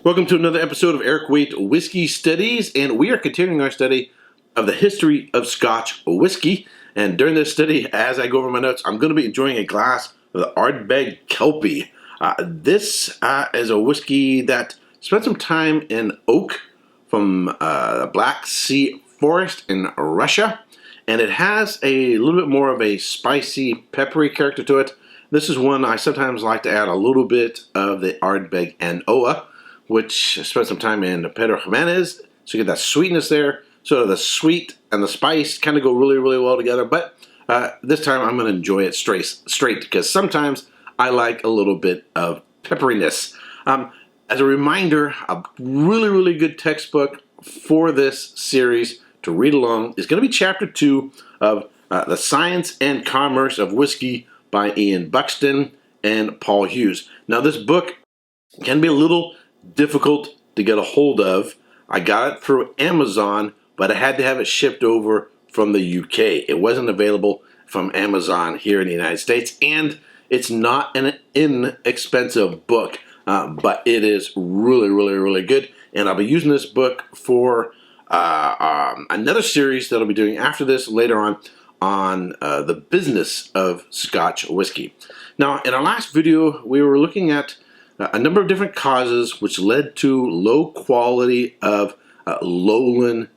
Welcome to another episode of Eric Waite Whiskey Studies, and we are continuing our study of the history of Scotch whiskey. And during this study, as I go over my notes, I'm going to be enjoying a glass of the Ardbeg Kelpie. This is a whiskey that spent some time in oak from the Black Sea forest in Russia, and it has a little bit more of a spicy, peppery character to it. This is one I sometimes like to add a little bit of the Ardbeg Anoa, which spent some time in Pedro Jimenez, so you get that sweetness there. So the sweet and the spice kind of go really, really well together. But this time I'm going to enjoy it straight because sometimes I like a little bit of pepperiness. As a reminder, a really, really good textbook for this series to read along is going to be Chapter 2 of The Science and Commerce of Whiskey by Ian Buxton and Paul Hughes. Now, this book can be a little difficult to get a hold of. I got it through Amazon, but I had to have it shipped over from the UK. It wasn't available from Amazon here in the United States, and it's not an inexpensive book, but it is really, really, really good. And I'll be using this book for another series that I'll be doing after this later on the business of Scotch whiskey. Now, in our last video, we were looking at a number of different causes which led to low quality of lowland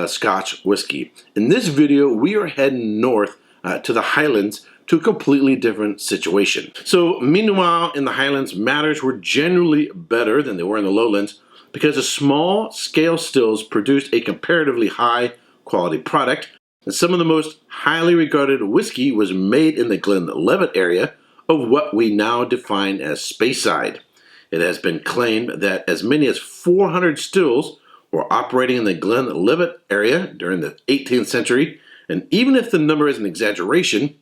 Scotch whiskey. In this video, we are heading north to the Highlands to a completely different situation. So meanwhile, in the Highlands, matters were generally better than they were in the lowlands because the small scale stills produced a comparatively high quality product, and some of the most highly regarded whiskey was made in the Glenlivet area of what we now define as Speyside. It has been claimed that as many as 400 stills were operating in the Glenlivet area during the 18th century, and even if the number is an exaggeration,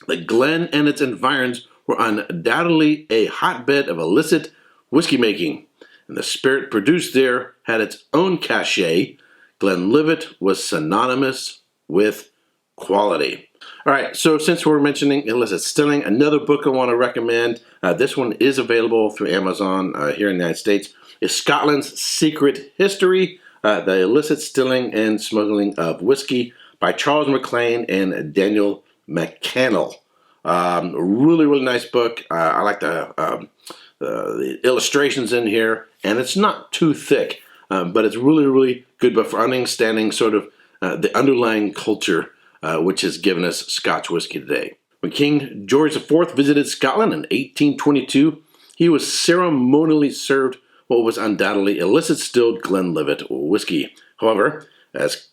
the Glen and its environs were undoubtedly a hotbed of illicit whiskey making, and the spirit produced there had its own cachet. Glenlivet was synonymous with quality. All right, so since we're mentioning illicit distilling, another book I want to recommend, this one is available through Amazon here in the United States, is Scotland's Secret History, The Illicit Distilling and Smuggling of Whiskey by Charles MacLean and Daniel McCannell. Really, really nice book. I like the illustrations in here, and it's not too thick, but it's really, really good for understanding sort of the underlying culture which has given us Scotch whiskey today. When King George IV visited Scotland in 1822, he was ceremonially served what was undoubtedly illicit distilled Glenlivet whiskey. However, as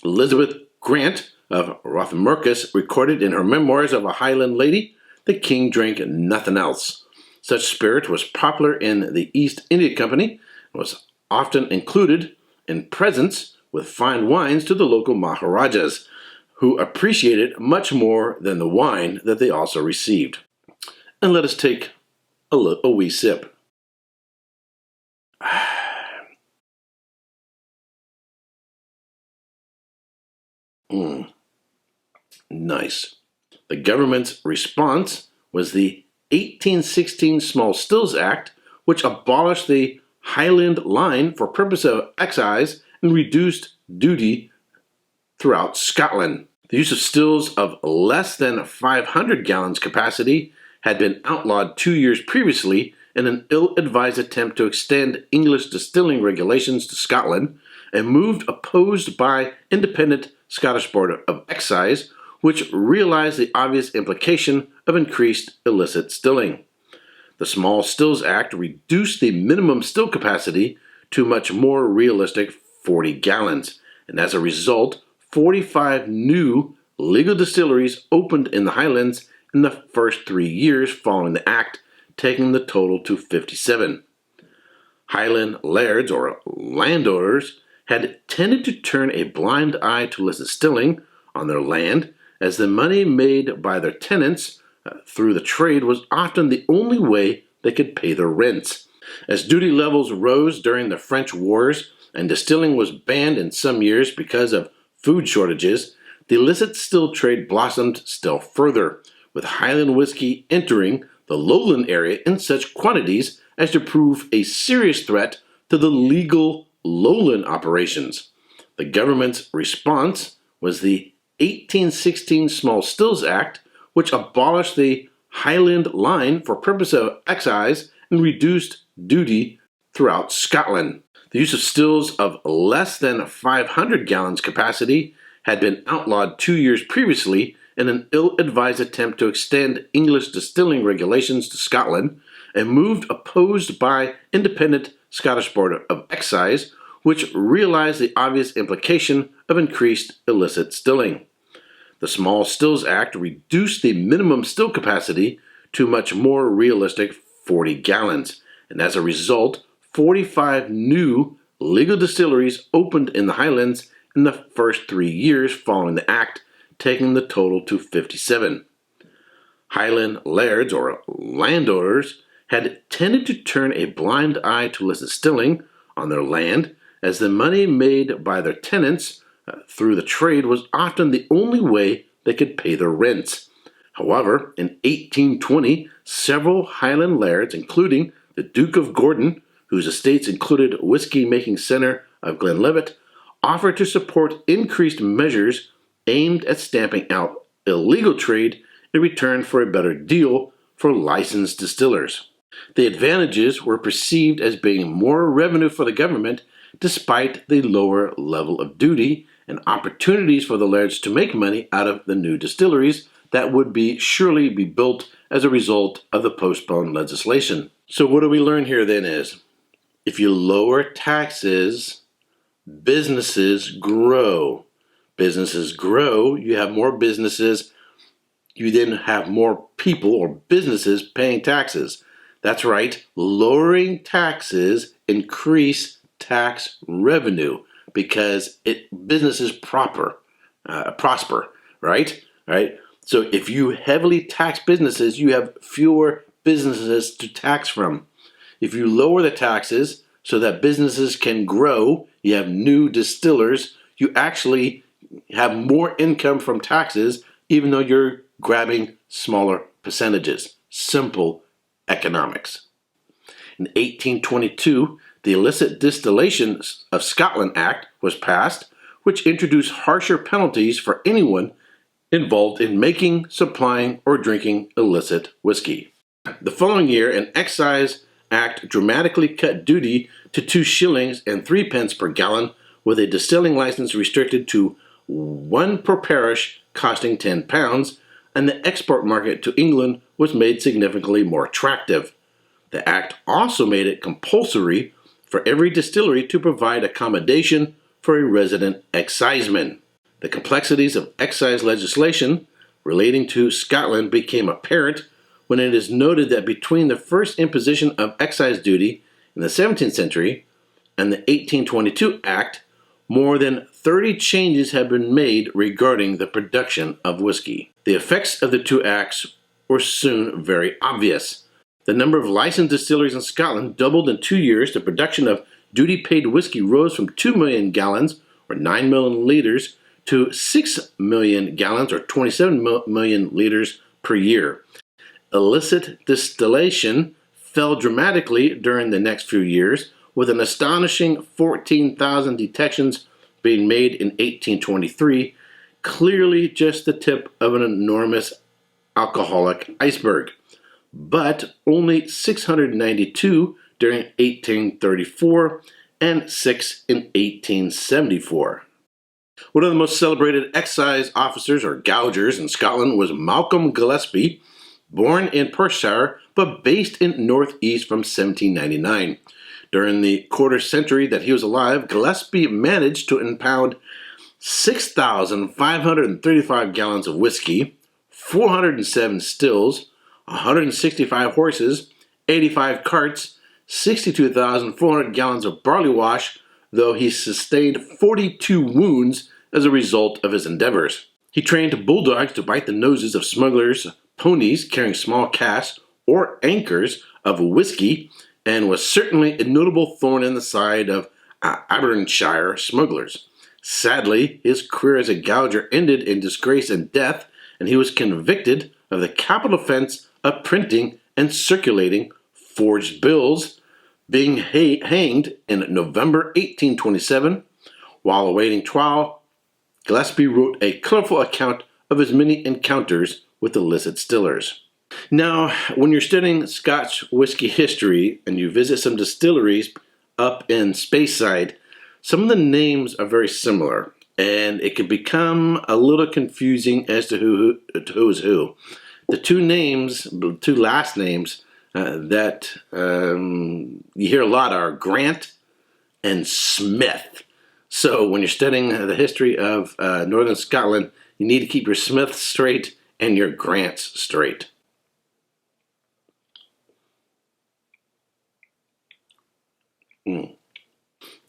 Elizabeth Grant of Rothermurchus recorded in her Memoirs of a Highland Lady, the king drank nothing else. Such spirit was popular in the East India Company and was often included in presents with fine wines to the local Maharajas, who appreciated much more than the wine that they also received. And let us take a wee sip. Nice. The government's response was the 1816 Small Stills Act, which abolished the Highland line for purpose of excise and reduced duty throughout Scotland. The use of stills of less than 500 gallons capacity had been outlawed 2 years previously in an ill-advised attempt to extend English distilling regulations to Scotland, a move opposed by independent Scottish Board of Excise, which realized the obvious implication of increased illicit distilling. The Small Stills Act reduced the minimum still capacity to much more realistic 40 gallons, and as a result, 45 new legal distilleries opened in the Highlands in the first 3 years following the act, taking the total to 57. Highland lairds, or landowners, had tended to turn a blind eye to illicit distilling on their land, as the money made by their tenants through the trade was often the only way they could pay their rents. As duty levels rose during the French wars and distilling was banned in some years because of food shortages, the illicit still trade blossomed still further, with Highland whiskey entering the lowland area in such quantities as to prove a serious threat to the legal lowland operations. The government's response was the 1816 Small Stills Act, which abolished the Highland line for purpose of excise and reduced duty throughout Scotland. The use of stills of less than 500 gallons capacity had been outlawed 2 years previously in an ill-advised attempt to extend English distilling regulations to Scotland, a move opposed by independent Scottish Board of Excise, which realized the obvious implication of increased illicit stilling. The Small Stills Act reduced the minimum still capacity to much more realistic 40 gallons, and as a result, 45 new legal distilleries opened in the Highlands in the first 3 years following the Act, taking the total to 57. Highland lairds, or landowners, had tended to turn a blind eye to illicit stilling on their land, as the money made by their tenants through the trade was often the only way they could pay their rents. However, in 1820, several Highland lairds, including the Duke of Gordon, whose estates included whiskey-making centre of Glenlivet, offered to support increased measures aimed at stamping out illegal trade in return for a better deal for licensed distillers. The advantages were perceived as being more revenue for the government despite the lower level of duty and opportunities for the lairds to make money out of the new distilleries that would surely be built as a result of the postponed legislation. So what do we learn here then is, if you lower taxes, businesses grow. Businesses grow, you have more businesses, you then have more people or businesses paying taxes. That's right, lowering taxes increase tax revenue because businesses prosper, right? So if you heavily tax businesses, you have fewer businesses to tax from. If you lower the taxes so that businesses can grow, you have new distillers, you actually have more income from taxes even though you're grabbing smaller percentages. Simple economics. In 1822, the Illicit Distillers of Scotland Act was passed, which introduced harsher penalties for anyone involved in making, supplying, or drinking illicit whiskey. The following year, an Excise Act dramatically cut duty to 2 shillings and 3 pence per gallon, with a distilling license restricted to 1 per parish, costing £10, and the export market to England was made significantly more attractive. The Act also made it compulsory for every distillery to provide accommodation for a resident exciseman. The complexities of excise legislation relating to Scotland became apparent when it is noted that between the first imposition of excise duty in the 17th century and the 1822 Act, more than 30 changes have been made regarding the production of whiskey. The effects of the two acts were soon very obvious. The number of licensed distilleries in Scotland doubled in 2 years. The production of duty-paid whiskey rose from 2 million gallons, or 9 million litres, to 6 million gallons, or 27 million litres per year. Illicit distillation fell dramatically during the next few years, with an astonishing 14,000 detections being made in 1823, clearly just the tip of an enormous alcoholic iceberg, but only 692 during 1834 and 6 in 1874. One of the most celebrated excise officers or gougers in Scotland was Malcolm Gillespie, born in Perthshire but based in Northeast from 1799. During the quarter century that he was alive, Gillespie managed to impound 6,535 gallons of whiskey, 407 stills, 165 horses, 85 carts, 62,400 gallons of barley wash, though he sustained 42 wounds as a result of his endeavors. He trained bulldogs to bite the noses of smugglers, ponies carrying small casks or anchors of whiskey, and was certainly a notable thorn in the side of Aberdeenshire smugglers. Sadly, his career as a gouger ended in disgrace and death, and he was convicted of the capital offense of printing and circulating forged bills, Being hanged in November 1827, while awaiting trial, Gillespie wrote a colorful account of his many encounters with illicit distillers. Now, when you're studying Scotch whiskey history and you visit some distilleries up in Speyside, some of the names are very similar, and it can become a little confusing as to who is who. The two last names that you hear a lot are Grant and Smith. So when you're studying the history of Northern Scotland, you need to keep your Smiths straight and your Grants straight.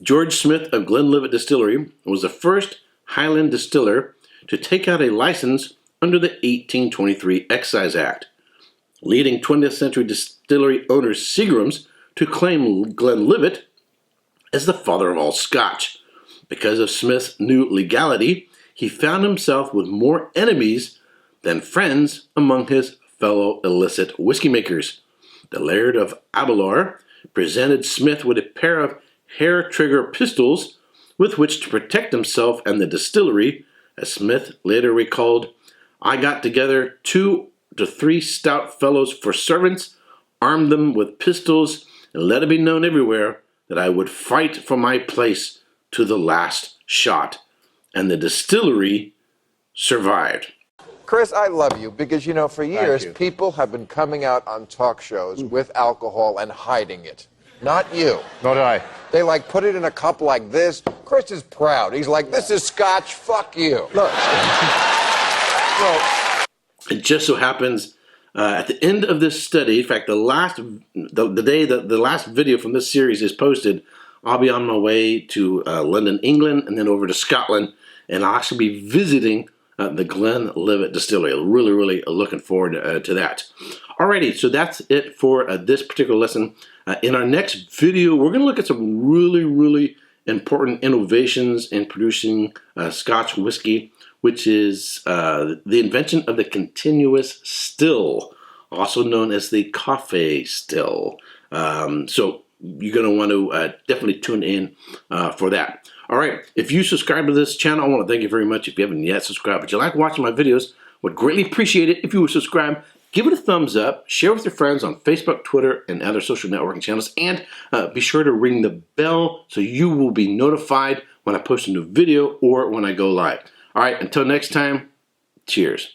George Smith of Glenlivet Distillery was the first Highland distiller to take out a license under the 1823 Excise Act, leading 20th century distillery owners Seagram's to claim Glenlivet as the father of all Scotch. Because of Smith's new legality, he found himself with more enemies than friends among his fellow illicit whiskey makers. The Laird of Aberlour presented Smith with a pair of hair-trigger pistols with which to protect himself and the distillery. As Smith later recalled, "I got together 2 to 3 stout fellows for servants, armed them with pistols, and let it be known everywhere that I would fight for my place to the last shot." And the distillery survived. Chris, I love you because, you know, for years, people have been coming out on talk shows with alcohol and hiding it. Not you. Nor did I. They, like, put it in a cup like this. Chris is proud. He's like, this is Scotch, fuck you. Look. It just so happens at the end of this study, in fact, the day that the last video from this series is posted, I'll be on my way to London, England, and then over to Scotland, and I'll actually be visiting the Glenlivet Distillery. Really, really looking forward to that. Alrighty, so that's it for this particular lesson. In our next video, we're going to look at some really, really important innovations in producing Scotch whiskey, which is the invention of the continuous still, also known as the coffee still. So you're going to want to definitely tune in for that. All right, if you subscribe to this channel, I want to thank you very much. If you haven't yet subscribed, but you like watching my videos, would greatly appreciate it if you would subscribe. Give it a thumbs up, share with your friends on Facebook, Twitter, and other social networking channels, and be sure to ring the bell so you will be notified when I post a new video or when I go live. All right, until next time, cheers.